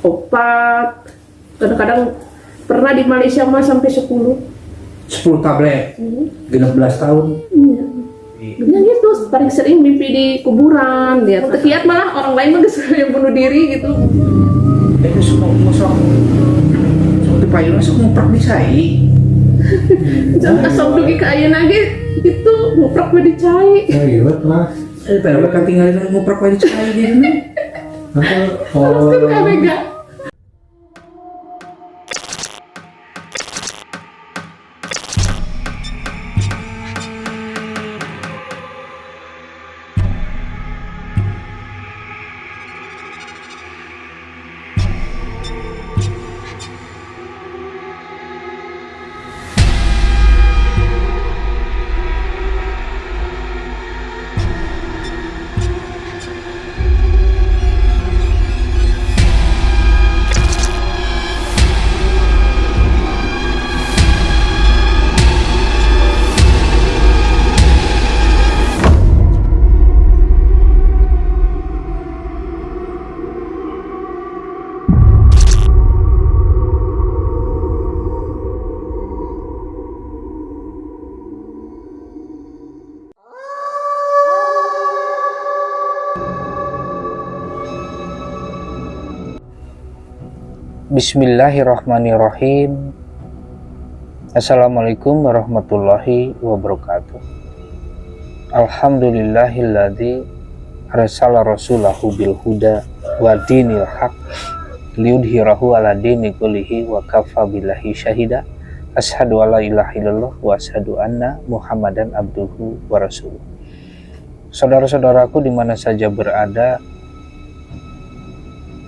obat. Kadang-kadang pernah di Malaysia mah sampai 10 tablet. 16 tahun. Iya. Dia gitu, paling sering mimpi di kuburan, lihat malah orang lain mah yang bunuh diri gitu. Itu semua masuk payung masuk nguprak di saya. Jangan asal dugi ke ayeuna ge gitu, nguprak mah dicai. Ribet mas. Padahal kan tinggal nguprak di saya gitu. Oh. Kan kabeh. Bismillahirrahmanirrahim. Assalamualaikum warahmatullahi wabarakatuh. Alhamdulillahilladzi arsala rasulahu bil huda wa dinil haq liyudhhirahu ala dini kullihi wa kafa billahi syahida. Asyhadu alla ilaha illallah wa asyhadu anna Muhammadan abduhu wa rasuluh. Saudara-saudaraku di mana saja berada,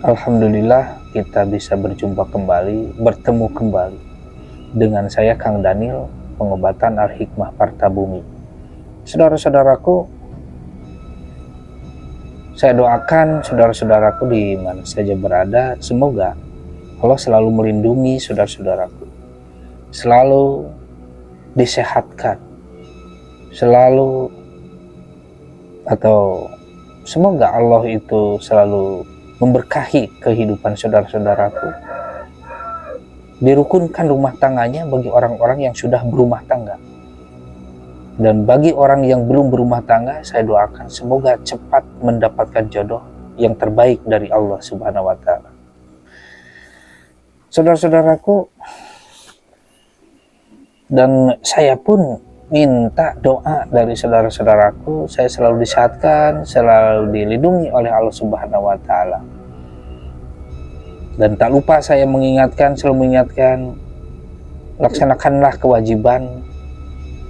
alhamdulillah kita bisa berjumpa kembali, bertemu kembali dengan saya Kang Daniel, pengobatan Al-Hikmah Partabumi. Saudara-saudaraku, saya doakan saudara-saudaraku di mana saja berada, semoga Allah selalu melindungi saudara-saudaraku, selalu disehatkan, selalu, atau semoga Allah itu selalu memberkahi kehidupan saudara-saudaraku, dirukunkan rumah tangganya bagi orang-orang yang sudah berumah tangga, dan bagi orang yang belum berumah tangga, saya doakan semoga cepat mendapatkan jodoh yang terbaik dari Allah Subhanahu wa Ta'ala. Saudara-saudaraku, dan saya pun minta doa dari saudara-saudaraku, saya selalu disehatkan, selalu dilindungi oleh Allah Subhanahu wa Ta'ala. Dan tak lupa saya selalu mengingatkan, laksanakanlah kewajiban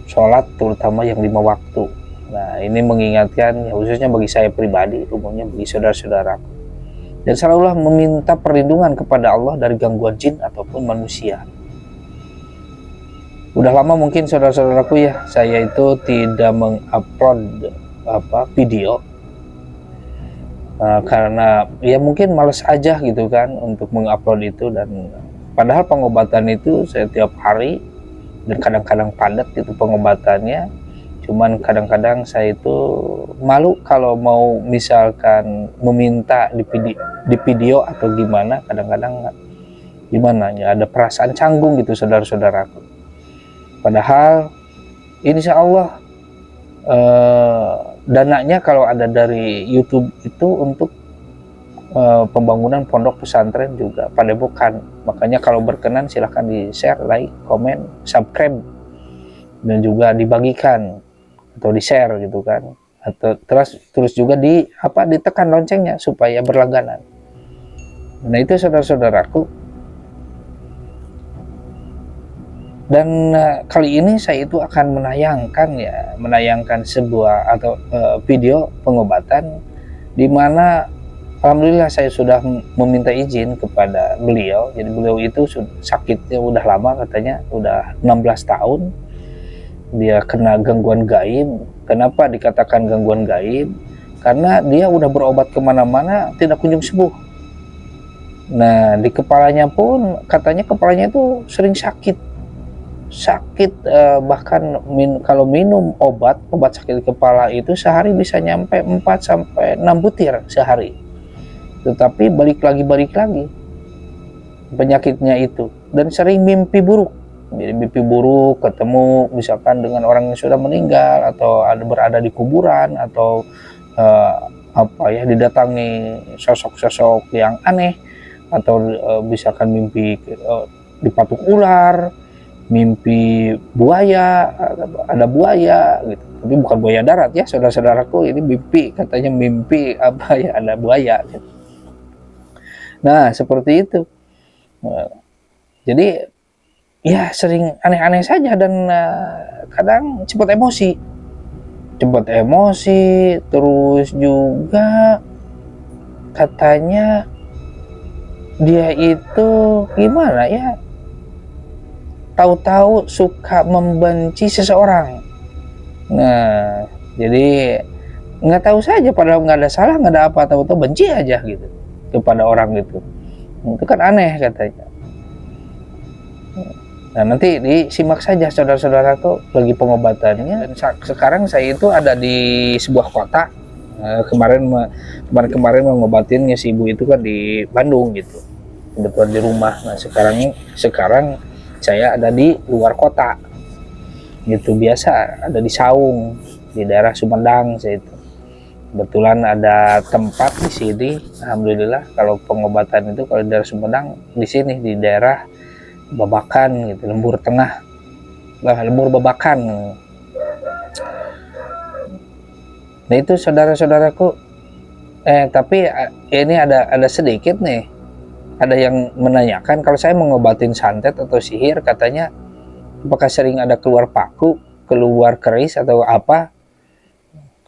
sholat, terutama yang 5 waktu. Nah, ini mengingatkan ya, khususnya bagi saya pribadi, umumnya bagi saudara-saudaraku. Dan selalulah meminta perlindungan kepada Allah dari gangguan jin ataupun manusia. Udah lama mungkin saudara-saudaraku ya, saya itu tidak mengupload video karena ya mungkin males aja gitu kan untuk mengupload itu. Dan padahal pengobatan itu saya tiap hari dan kadang-kadang padat itu pengobatannya. Cuman kadang-kadang saya itu malu kalau mau misalkan meminta di video atau gimana, kadang-kadang gimana ya, ada perasaan canggung gitu saudara-saudaraku. Padahal insya Allah dananya kalau ada dari YouTube itu untuk pembangunan pondok pesantren juga padepokan. Makanya kalau berkenan silahkan di share, like, komen, subscribe, dan juga dibagikan atau di share gitu kan. Atau terus juga ditekan loncengnya supaya berlangganan. Nah itu saudara-saudaraku. Dan kali ini saya itu akan menayangkan sebuah atau video pengobatan di mana alhamdulillah saya sudah meminta izin kepada beliau. Jadi beliau itu sakitnya udah lama, katanya udah 16 tahun dia kena gangguan gaib. Kenapa dikatakan gangguan gaib? Karena dia udah berobat kemana-mana tidak kunjung sembuh. Nah di kepalanya pun katanya kepalanya itu sering sakit, bahkan kalau minum obat sakit kepala itu sehari bisa nyampe 4 sampai 6 butir sehari. Tetapi balik lagi penyakitnya itu, dan sering mimpi buruk. Jadi mimpi buruk ketemu misalkan dengan orang yang sudah meninggal, atau berada di kuburan, atau didatangi sosok-sosok yang aneh, atau misalkan mimpi dipatuk ular, mimpi buaya, ada buaya gitu. Tapi bukan buaya darat ya, saudara-saudaraku, ini mimpi, katanya mimpi ada buaya gitu. Nah, seperti itu. Jadi ya sering aneh-aneh saja, dan kadang cepat emosi, terus juga katanya dia itu gimana ya, tahu-tahu suka membenci seseorang. Nah, jadi nggak tahu saja, padahal nggak ada salah, nggak ada apa, tahu-tahu benci aja gitu kepada orang itu kan aneh katanya. Nah, nanti disimak saja saudara-saudaraku lagi pengobatannya. Dan sekarang saya itu ada di sebuah kota. Kemarin mengobatinnya si ibu itu kan di Bandung gitu, kebetulan di rumah. Nah, sekarang saya ada di luar kota gitu, biasa ada di Saung, di daerah Sumedang. Saya itu kebetulan ada tempat di sini, alhamdulillah. Kalau pengobatan itu kalau di daerah Sumedang, di sini di daerah Babakan gitu, Lembur Tengah, Lembur Babakan. Nah itu saudara-saudaraku, tapi ini ada sedikit nih, ada yang menanyakan kalau saya mengobatin santet atau sihir, katanya apakah sering ada keluar paku, keluar keris atau apa.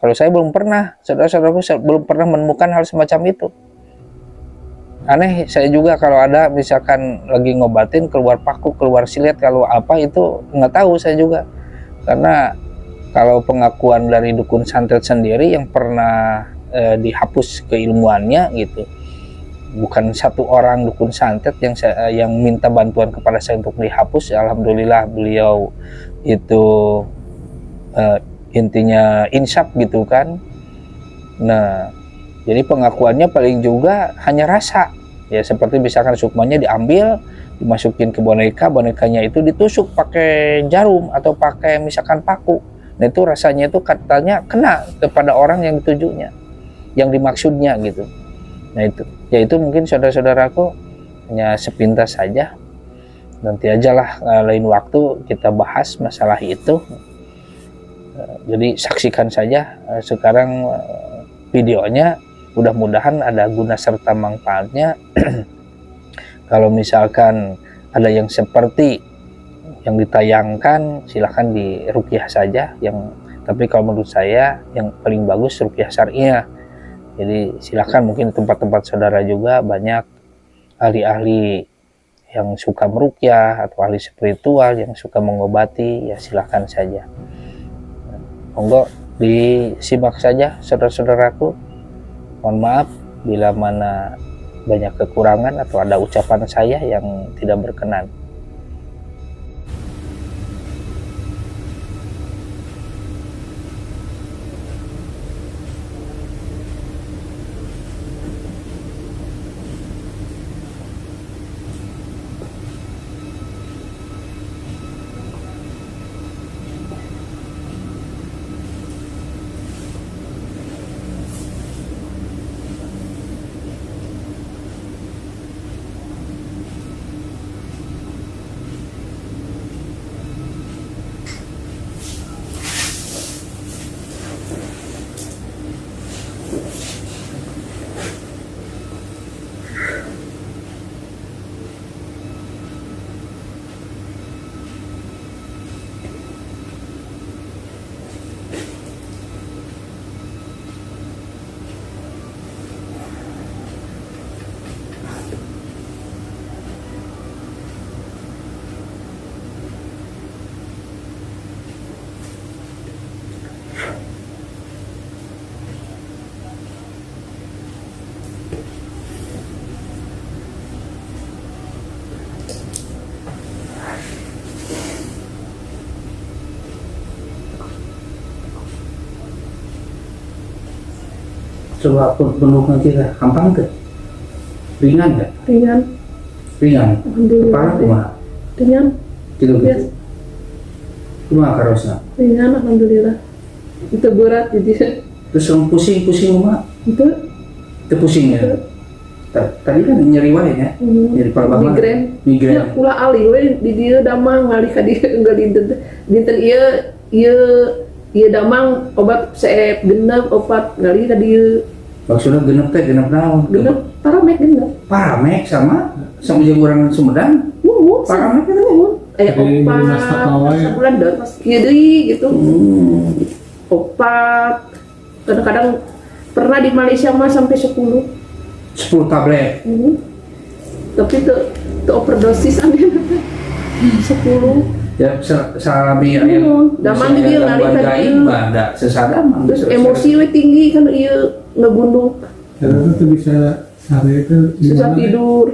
Kalau saya belum pernah, saudara-saudaraku, belum pernah menemukan hal semacam itu. Aneh saya juga kalau ada misalkan lagi ngobatin keluar paku, keluar silet, kalau apa itu nggak tahu saya juga. Karena kalau pengakuan dari dukun santet sendiri yang pernah dihapus keilmuannya gitu, bukan satu orang dukun santet yang minta bantuan kepada saya untuk dihapus. Alhamdulillah beliau itu intinya insaf gitu kan. Nah, jadi pengakuannya paling juga hanya rasa, ya seperti misalkan sukmanya diambil, dimasukin ke bonekanya itu ditusuk pakai jarum atau pakai misalkan paku. Nah itu rasanya itu katanya kena kepada orang yang ditujunya, yang dimaksudnya gitu. Nah itu, ya itu mungkin saudara-saudaraku hanya sepintas saja. Nanti ajalah lain waktu kita bahas masalah itu. Jadi saksikan saja sekarang videonya. Mudah-mudahan ada guna serta manfaatnya. Kalau misalkan ada yang seperti yang ditayangkan, silahkan diruqyah saja. Tapi kalau menurut saya yang paling bagus ruqyah syariah. Jadi silahkan, mungkin tempat-tempat saudara juga banyak ahli-ahli yang suka meruqyah atau ahli spiritual yang suka mengobati, ya silahkan saja. Monggo disimak saja saudara-saudaraku. Mohon maaf bila mana banyak kekurangan atau ada ucapan saya yang tidak berkenan. Coba peluk nanti lah, gampang tuh, ringan nggak? Ringan. ringan. Alhamdulillah. Kepala kumaha? Ringan, Tiga Yes. gitu. Kumaha karosna? ringan alhamdulillah. Itu berat jadi Terus yang pusing-pusing mah? itu Itu pusing ya? Tadi kan nyeri wae ya? Nyeri kepala banget. migrain. Migrain. Ya ulah alih we di dieu damang ngalih ka dieu enggal dinten ieu damang obat seep genep obat ngalih ka dieu Maksudnya genep naon? genep paramek genep. Paramek sama jeung urang Sumedang. Mumun Paramek itu. aya Jadi dinas Takawa opat ya? sabulan daun pas kieu deui gitu. Opat kadang-kadang pernah di Malaysia mah sampai 10. 10 tablet. Tapi tuh overdosis aneh 10. Ya salami aya. Damang di dieu ngalih ka dieu. Ada sesadam. Terus emosi we tinggi kan ieu ngegunduh. Karena itu bisa sehari itu Susah gimana? tidur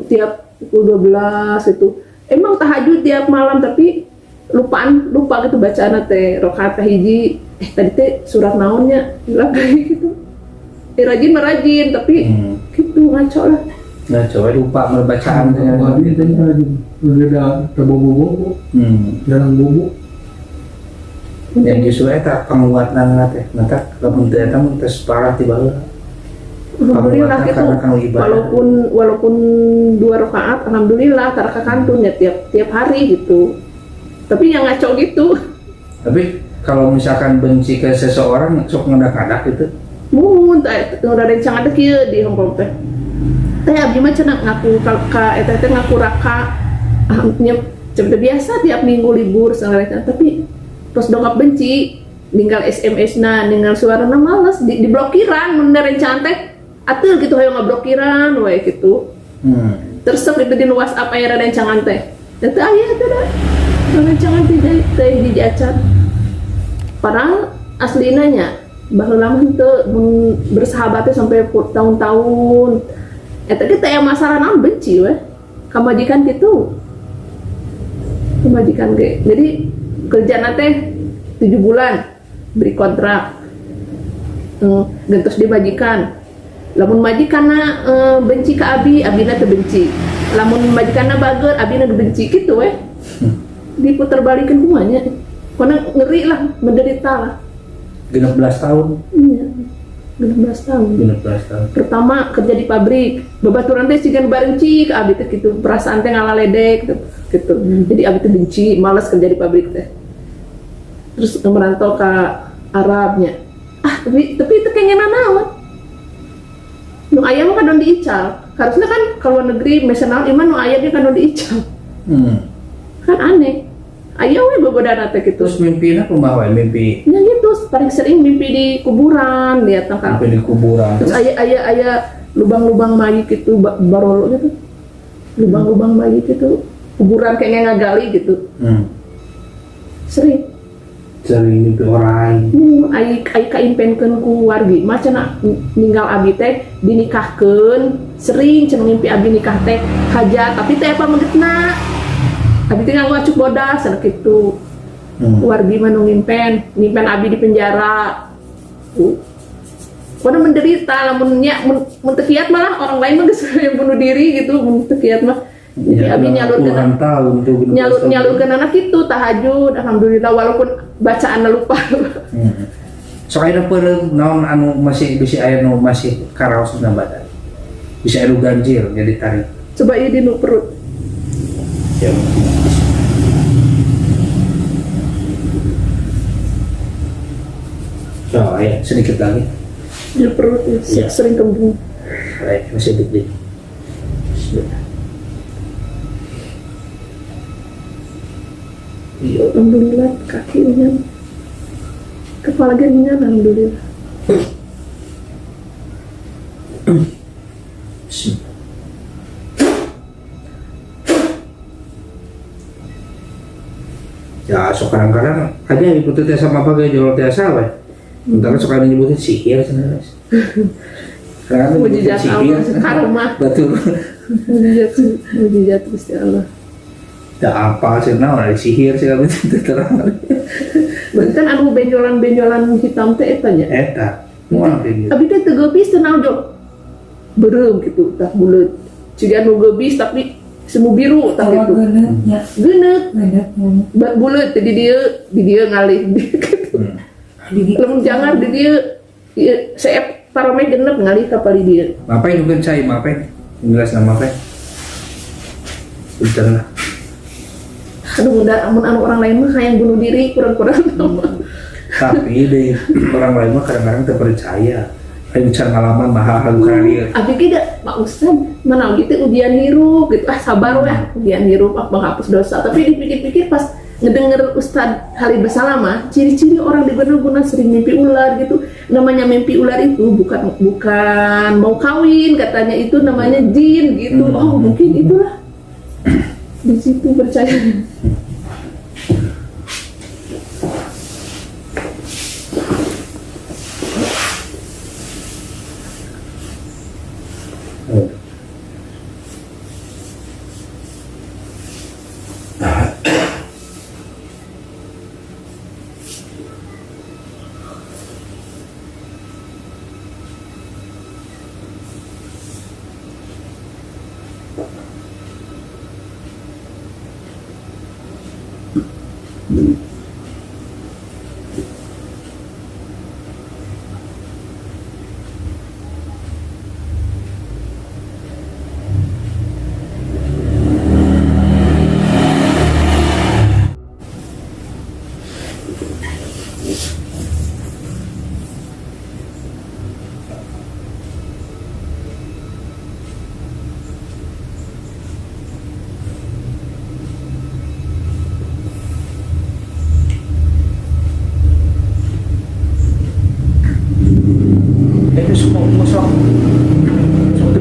tiap pukul 12 itu. Emang tahajud tiap malam tapi lupa gitu bacaan teh rakaat kahiji tadi teh surat naonnya bilang kayak gitu. Rajin tapi gitu ngaco lah. Nah, coba lupa bacaan. Babi itu kan berbeda terbobo-bobo, jarang bobo. Yang justru eta penguatan teh. Nanti lamun teu eta mun tes parah ti baheula. Alhamdulillah Penguatan gitu. karena kanu ibadah. Walaupun 2 rakaat alhamdulillah taraka kantun ya tiap hari gitu. Tapi yang ngaco gitu. Tapi kalau misalkan benci ke seseorang sok ngedak-ngadak gitu. Mun udah ada cangat kieu di Hong Kong teh. Teh abdi mah cenah ngaku ka eta teh ngaku raka nya biasa tiap minggu libur sangareta tapi pas dongap benci ninggal SMS na ninggal suarana males diblokiran mun rencana teh atuh gitu hayo ngablokiran we gitu. Tersep itu di WhatsApp aya rencangan teh. Eta aya teh da. Rencangan teh di acan. Padahal aslina nya baheula mah henteu bersahabatnya sampai tahun-tahun. Eta kita yang masalah naon benci we. Kamajikan gitu. Kamajikan ge. Jadi kerjana teh 7 bulan beri kontrak. Gentos dimajikan. Lamun majikanna benci ka abina teu benci. Lamun majikanna bager abina benci gitu we. Diputer balikeun kumanya. Karena ngeri lah, menderita lah. 16 tahun. Iya. 16 tahun. 16 tahun. Pertama kerja di pabrik, babaturan teh sigan bareng cik, abi teh gitu, perasaan teh ngalaledek gitu. Jadi abi teh benci, malas kerja di pabrik teh. Terus merantau ke Arabnya. Tapi itu kayaknya naon. Nu aya mah kadon diical. Harusnya kan kalau negeri nasional iman nu aya dia kadon diical. Kan aneh. Aya we babodana teh gitu. Terus mimpinya kumaha we? Mimpi Ya gitu, paling sering mimpi di kuburan, lihat tangkal. di kuburan. Terus aya lubang-lubang mayit gitu, barolo gitu. Lubang-lubang mayit itu kuburan kayaknya ngagali gitu. Sering. Sering mimpi orang. Ai kaimpenkeun ku wargi, mah cenah ninggal abi teh dinikahkeun, sering cenah mimpi abi nikah teh hajat, tapi teh apa mengetna. Abi teh nganggo acuk bodas cenah kitu. Wargi mah nu ngimpen abi di penjara. Pada menderita, lamun teu kiat malah orang lain mah geus yang bunuh diri gitu, mun teu kiat mah. Jadi abi nyalurkeun tahun tuh nyalurkeun anak itu tahajud, alhamdulillah walaupun bacaanna lupa. Soalnya peureum naon anu masih bisa aya nu masih karaos na badan. Bisa anu ganjil jadi tarik. Coba ieu di nu perut. Ya. Oh, ya, sedikit lagi. Di perut Iya. sering kembung. Baik, masih sedikit. Iya. Alhamdulillah kaki ringan, kepala ringan, alhamdulillah. Ya, so kadang-kadang aja ikut tes sama apa gaya jual tes apa. Bentar so kadang nyebutin sihir sebenarnya. Kadang nyebutin Mujizat sihir. Allah, karma. Betul. Mujizat Gusti Allah. Ya apa sih nah ada sihir sih kami terang. Berarti kan anu benjolan-benjolan hitam teh eta nya. Eta, mual kayak gitu. Abi teh teu geubis teh naon, Dok. Beureum gitu tah buleut. Ciga anu geubis tapi semu biru tah gitu. Geuneunya. Geuneuk, Geuneuh. buleut di dieu ngalih. Lamun jangan di dieu seep parame genep ngalih ka pali dieu. Mapai nu cai mapai. Jelas nama mapai. Betul lah. Aduh udah amun anu orang lain mah hayang bunuh diri kurang-kurang nama. Tapi di orang lain mah kadang-kadang terpercaya. Kayak bicara ngalaman mahal karir. Abi kida Pak Ustad mana gitu ujian hirup gitu sabar ya ujian hirup menghapus dosa tapi dipikir-pikir pas ngedenger Ustad Halid Basalamah ciri-ciri orang di bener-bener sering mimpi ular gitu namanya mimpi ular itu bukan mau kawin katanya itu namanya jin gitu oh mungkin itulah di situ percaya.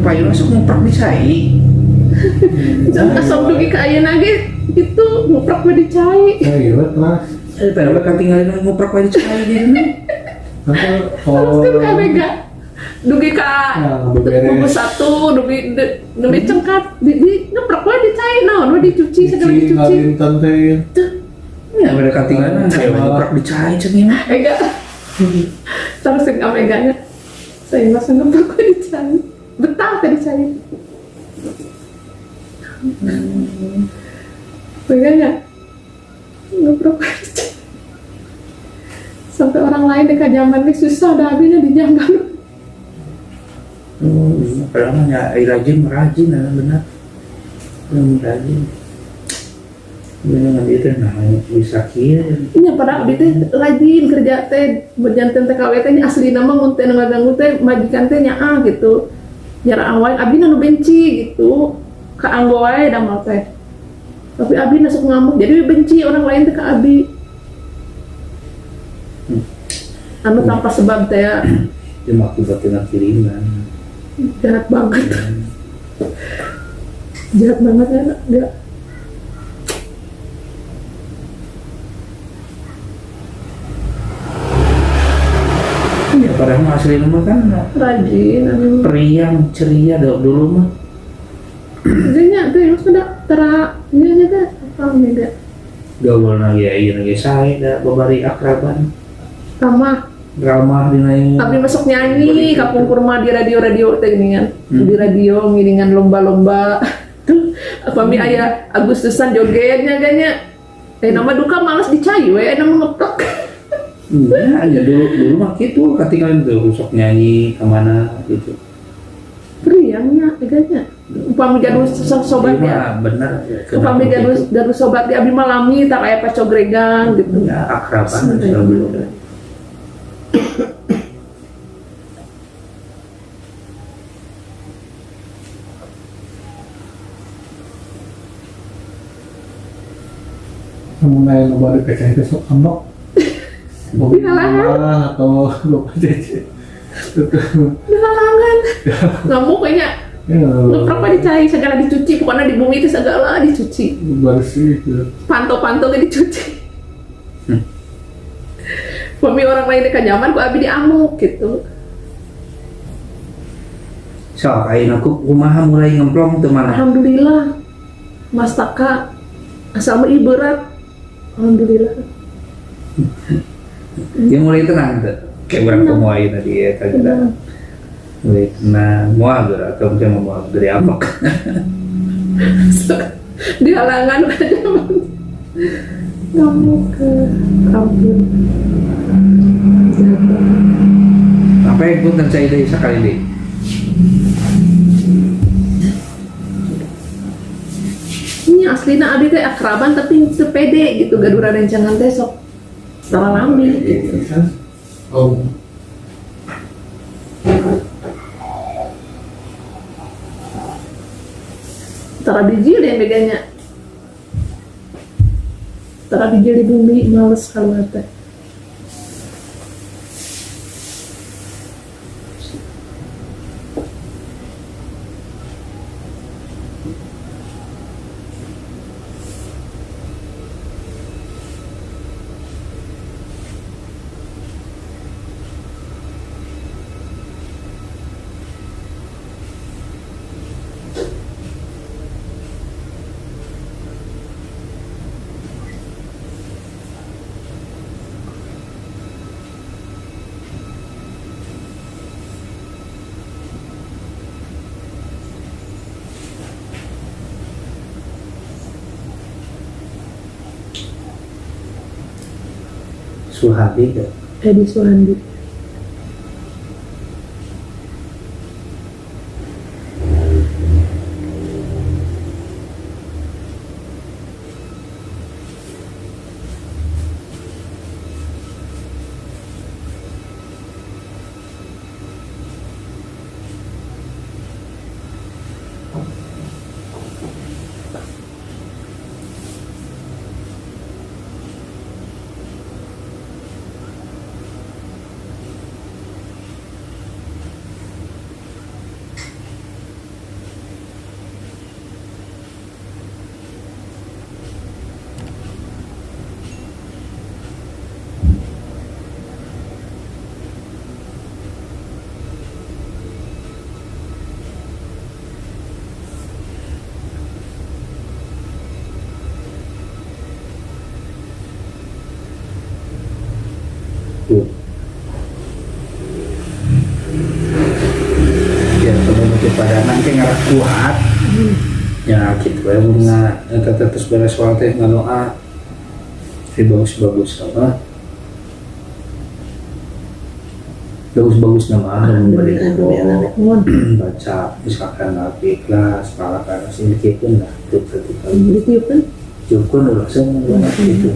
Payung masuk nguprak dicai. Jangan asal dugi ke ayeuna ge gitu nguprak we dicai. Iya, kelas. Padahal kan tinggalin nguprak wae dicai di dieu. Terus kan kabega dugi ka bungkus satu dugi cengkat di nguprak we dicai naon we dicuci segala dicuci. Ngalintan teh. Ya mereka tinggalin kayak nguprak dicai cenah. Ega. Terus sing ameganya. Saya masa nguprak we dicai. Betah tadi saya. Pegangnya ngobrol sampai orang lain dekat zaman ini susah udah habisnya dijanggal. Padahal ya rajin benar. Rajin. Dengan itu nah bisa kieu. Iya pada abdi teh rajin kerja teh berjanten TKW teh asli nama mun teh ngaganggu teh majikan teh nyaah gitu. Nyara awal abi nu benci gitu ke anggo wae damal teh tapi abi nasuk ngamuk jadi benci orang lain teh ke abi anu tanpa sebab teh ya Cuma akibatnya kiriman. jahat banget jahat banget ya dia. Ya padahal asli nama kan Rajin anu periang ceria dulu mah. Jadinya tuh yang sudah ini teh apa mega Gaul lagi lagi saya dah babari akraban ramah dinaik. tapi masuk nyanyi kapung kurma di radio teh ginian di radio ngiringan lomba-lomba tuh kami aya Agustusan jogetnya ganya nama duka malas dicai we nama ngeplak. Ya dulu mah gitu ketinggalan tuh sok nyanyi kemana gitu. Periangnya eganya upami gaduh sobat ya bener upami gaduh sobat di abi malami tak aya pacogregang gitu ya akraban dulu. Mulai lebar kecil itu sok ambok. Mobil Halangan. atau lupa cece. di halangan ngamuk kayaknya ngeprok dicai segala dicuci pokoknya di bumi itu segala dicuci Bersih gitu. panto-panto dicuci. Pemi orang lain dekat nyaman, kok abi diamuk gitu. So, ayeuna aku kumaha mulai ngemplong teu mana. Alhamdulillah, Mas Taka asal mah ieu berat. Alhamdulillah. Dia mulai tenang tuh. Kayak berang pemuai tadi ya kagak. Mulai tenang, mual atau mungkin mau dari apa? Di halangan aja kamu ke kampung. Apa yang pun saya dari sekali deh. Ini aslinya abdi teh akraban tapi sepede gitu gaduh rencangan teh sok tara lambi gitu. Oh, Tara bijil yang bedanya. Tara bijil di bumi males kalau teh. Suhadi kan. Edi Suhandi. Tuh. Ya kalau nanti pada nanti ngarah kuat. Ya gitu ya bunga terus beres soal teh nganoa. Bagus apa? Bagus nama baca misalkan nabi kelas para kelas ini pun lah itu udah gitu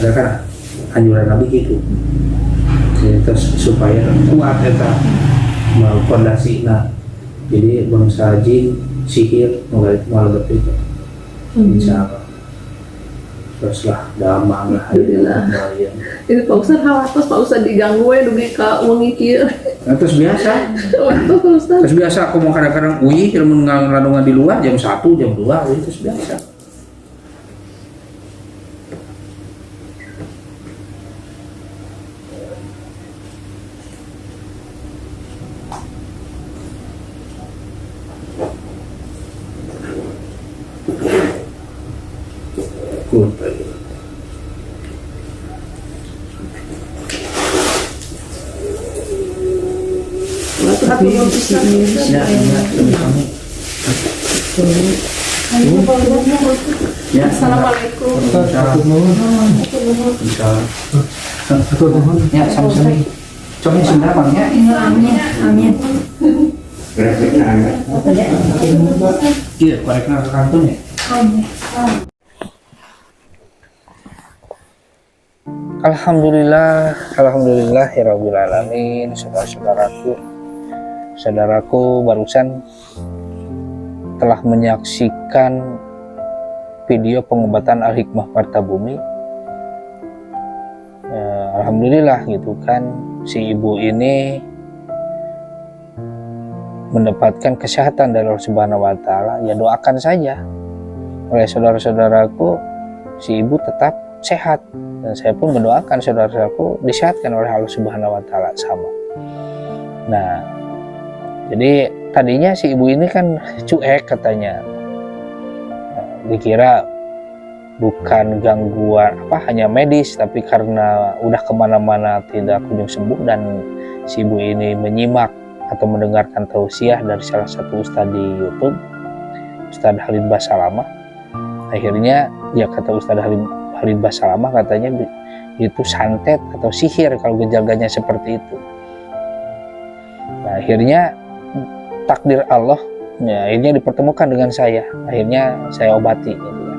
ada kan anjuran nabi gitu jadi terus supaya kuat eta mau fondasi jadi bangsa jin sihir mau itu insya Allah terus lah damang lah Alhamdulillah. Ini Pak Ustadz khawatir Pak Ustadz diganggu ya dugi ka wengi kieu. terus biasa Waktu Pak Ustadz. Terus biasa aku mau kadang-kadang ilmu ngelandungan di luar jam 1, jam 2, itu biasa. Good. Satu mau bisa. Ya, kami. Ya, Assalamualaikum. Ya, sama-sama. Coba sebentar Bang ya. Amin. Iya, koreknya ke kantor ya. Alhamdulillahirabbil alamin. Saudaraku barusan telah menyaksikan video pengobatan Al-Hikmah Partabumi. Alhamdulillah gitu kan, si ibu ini mendapatkan kesehatan dari Allah Subhanahu wa taala. Ya doakan saja oleh saudara-saudaraku si ibu tetap sehat, dan saya pun mendoakan saudara-saudaraku disehatkan oleh Allah Subhanahu wa taala sama. Nah, jadi tadinya si ibu ini kan cuek katanya. Dikira bukan gangguan hanya medis, tapi karena udah kemana-mana tidak kunjung sembuh, dan si ibu ini menyimak atau mendengarkan tausiah dari salah satu ustadz di YouTube Ustadz Khalid Basalamah. Akhirnya ya kata Ustadz Khalid Basalamah katanya itu santet atau sihir kalau gejalanya seperti itu. Nah, akhirnya takdir Allah ya, akhirnya dipertemukan dengan saya. Akhirnya saya obati gitu ya.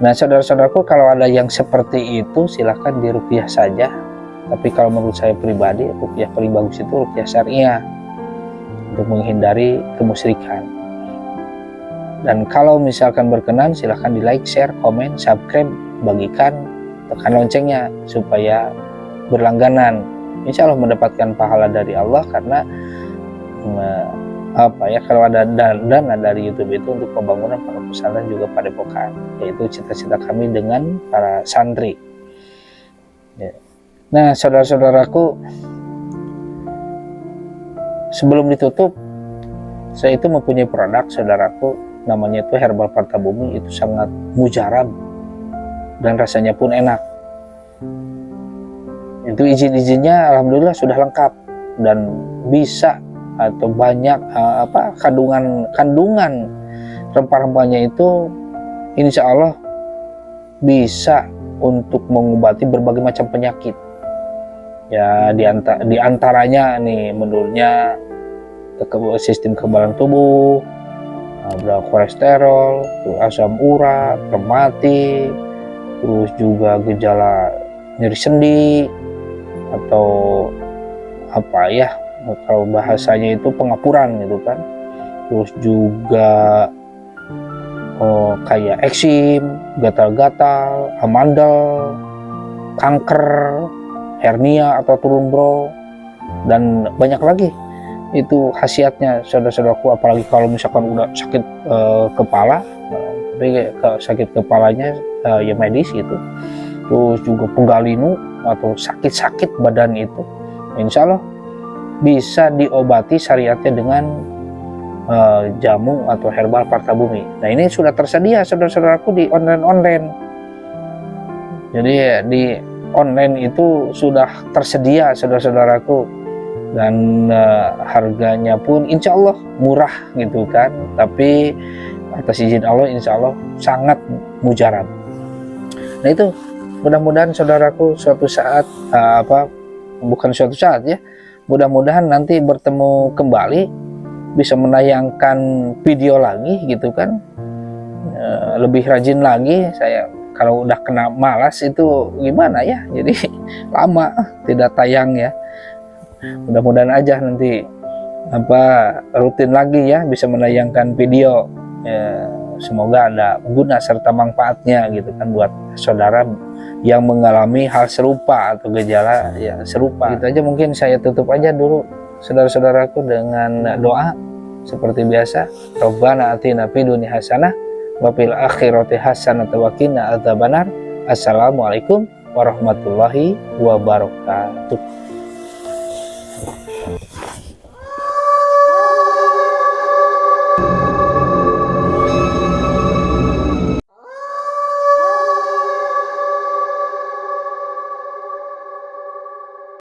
Nah, saudara-saudaraku, kalau ada yang seperti itu silahkan diruqyah saja. Tapi kalau menurut saya pribadi, ruqyah paling bagus itu ruqyah syariah untuk menghindari kemusyrikan. Dan kalau misalkan berkenan, silahkan di like, share, komen, subscribe, bagikan, tekan loncengnya supaya berlangganan. Insya Allah mendapatkan pahala dari Allah karena kalau ada dana dari YouTube itu untuk pembangunan pondok pesantren juga padepokan, yaitu cita-cita kami dengan para santri. Ya. Nah, saudara-saudaraku, sebelum ditutup, saya itu mempunyai produk, saudaraku, namanya itu Herbal Parta Bumi. Itu sangat mujarab dan rasanya pun enak. Itu izin-izinnya alhamdulillah sudah lengkap dan bisa atau banyak kandungan rempah-rempahnya itu insya Allah bisa untuk mengobati berbagai macam penyakit. Ya di antaranya nih menurutnya sistem kekebalan tubuh, kolesterol, asam urat, rematik, terus juga gejala nyeri sendi atau kalau bahasanya itu pengapuran gitu kan. Terus juga kayak eksim, gatal-gatal, amandel, kanker, hernia atau turun bro, dan banyak lagi itu khasiatnya, saudara-saudaraku. Apalagi kalau misalkan udah sakit kepala, tapi sakit kepalanya ya medis gitu. Terus juga penggalinu atau sakit-sakit badan itu, insya Allah bisa diobati syariatnya dengan jamu atau herbal Parta Bumi. Nah, ini sudah tersedia, saudara-saudaraku, di online. Jadi di online itu sudah tersedia, saudara-saudaraku, dan harganya pun insya Allah murah gitu kan, tapi atas izin Allah insya Allah sangat mujarab. Nah, itu mudah-mudahan saudaraku suatu saat mudah-mudahan nanti bertemu kembali, bisa menayangkan video lagi gitu kan, lebih rajin lagi. Saya kalau udah kena malas itu gimana ya, jadi lama tidak tayang ya. Mudah-mudahan aja nanti rutin lagi ya, bisa menayangkan video ya, semoga ada guna serta manfaatnya gitu kan buat saudara yang mengalami hal serupa atau gejala ya serupa. Itu aja, mungkin saya tutup aja dulu, saudara-saudaraku, dengan doa seperti biasa. Rabbana atina fid dunya hasanah wa fil akhirati hasanah wa qina adzabannar. Assalamualaikum warahmatullahi wabarakatuh.